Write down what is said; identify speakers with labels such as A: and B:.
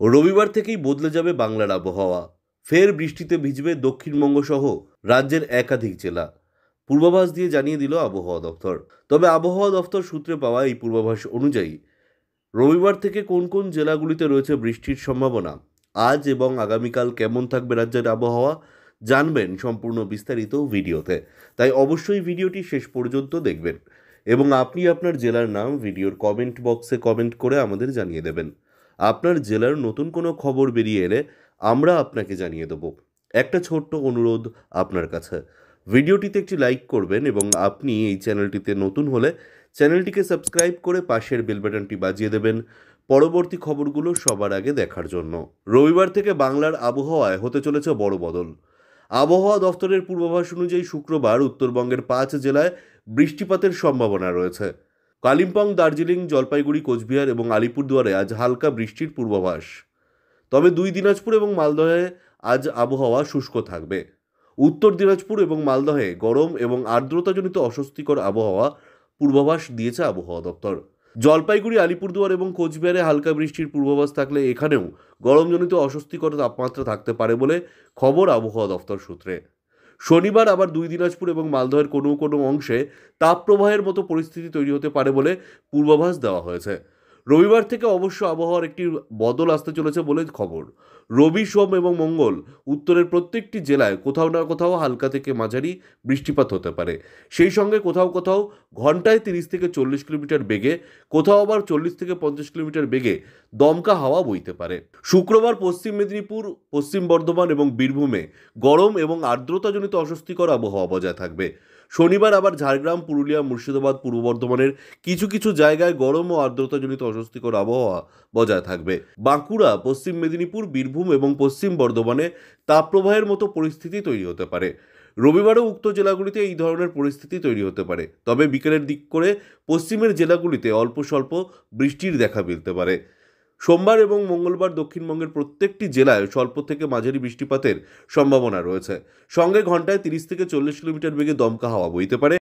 A: রবিবার থেকেই বদলে যাবে বাংলার আবহাওয়া। ফের বৃষ্টিতে ভিজবে দক্ষিণবঙ্গ সহ রাজ্যের একাধিক জেলা। পূর্বাভাস দিয়ে জানিয়ে দিল আবহাওয়া দফতর। তবে আবহাওয়া দফতর সূত্রে পাওয়া এই পূর্বাভাস অনুযায়ী রবিবার থেকে কোন কোন জেলাগুলিতে রয়েছে বৃষ্টির সম্ভাবনা, আজ এবং আগামীকাল কেমন থাকবে রাজ্যের আবহাওয়া, জানবেন সম্পূর্ণ বিস্তারিত ভিডিওতে। তাই অবশ্যই ভিডিওটি শেষ পর্যন্ত দেখবেন এবং আপনি আপনার জেলার নাম ভিডিওর কমেন্ট বক্সে কমেন্ট করে আমাদের জানিয়ে দেবেন। আপনার জেলার নতুন কোনো খবর বেরিয়ে এলে আমরা আপনাকে জানিয়ে দেব। একটা ছোট্ট অনুরোধ আপনার কাছে, ভিডিওটিতে একটি লাইক করবেন এবং আপনি এই চ্যানেলটিতে নতুন হলে চ্যানেলটিকে সাবস্ক্রাইব করে পাশের বেল বাটনটি বাজিয়ে দেবেন পরবর্তী খবরগুলো সবার আগে দেখার জন্য। রবিবার থেকে বাংলার আবহাওয়ায় হতে চলেছে বড় বদল। আবহাওয়া দফতরের পূর্বাভাস অনুযায়ী শুক্রবার উত্তরবঙ্গের 5 জেলায় বৃষ্টিপাতের সম্ভাবনা রয়েছে। কালিম্পং, দার্জিলিং, জলপাইগুড়ি, কোচবিহার এবং আলিপুরদুয়ারে আজ হালকা বৃষ্টির পূর্বাভাস। তবে 2 দিনাজপুর এবং মালদহে আজ আবহাওয়া শুষ্ক থাকবে। উত্তর দিনাজপুর এবং মালদহে গরম এবং আর্দ্রতাজনিত অস্বস্তিকর আবহাওয়া পূর্বাভাস দিয়েছে আবহাওয়া দপ্তর। জলপাইগুড়ি, আলিপুরদুয়ার এবং কোচবিহারে হালকা বৃষ্টির পূর্বাভাস থাকলে এখানেও গরমজনিত অস্বস্তিকর তাপমাত্রা থাকতে পারে বলে খবর আবহাওয়া দপ্তর সূত্রে। শনিবার আবার 2 দিনাজপুর এবং মালদহের কোনো কোনো অংশে তাপপ্রবাহের মতো পরিস্থিতি তৈরি হতে পারে বলে পূর্বাভাস দেওয়া হয়েছে। রবিবার থেকে অবশ্য আবহাওয়ার একটি বদল আসতে চলেছে বলে খবর। রবি, সোম এবং মঙ্গল উত্তরের প্রত্যেকটি জেলায় কোথাও না কোথাও হালকা থেকে মাঝারি বৃষ্টিপাত হতে পারে। সেই সঙ্গে কোথাও কোথাও ঘন্টায় 30 থেকে 40 কিলোমিটার বেগে, কোথাও আবার 40 থেকে 50 কিলোমিটার বেগে দমকা হাওয়া বইতে পারে। শুক্রবার পশ্চিম মেদিনীপুর, পশ্চিম বর্ধমান এবং বীরভূমে গরম এবং আর্দ্রতাজনিত অস্বস্তিকর আবহাওয়া বজায় থাকবে। শনিবার আবার ঝাড়গ্রাম, পুরুলিয়া, মুর্শিদাবাদ, পূর্ব বর্ধমানের কিছু কিছু জায়গায় গরম ও আর্দ্রতাজনিত অস্বস্তিকর আবহাওয়া বজায় থাকবে। বাঁকুড়া, পশ্চিম মেদিনীপুর, বীরভূম এবং পশ্চিম বর্ধমানে তাপপ্রবাহের মতো পরিস্থিতি তৈরি হতে পারে। রবিবারও উক্ত জেলাগুলিতে এই ধরনের পরিস্থিতি তৈরি হতে পারে, তবে বিকেলের দিক করে পশ্চিমের জেলাগুলিতে অল্প স্বল্প বৃষ্টির দেখা মিলতে পারে। সোমবার এবং মঙ্গলবার দক্ষিণবঙ্গের প্রত্যেকটি জেলায় স্বল্প থেকে মাঝারি বৃষ্টিপাতের সম্ভাবনা রয়েছে। সঙ্গে ঘন্টায় 30 থেকে 40 কিলোমিটার বেগে দমকা হাওয়া বইতে পারে।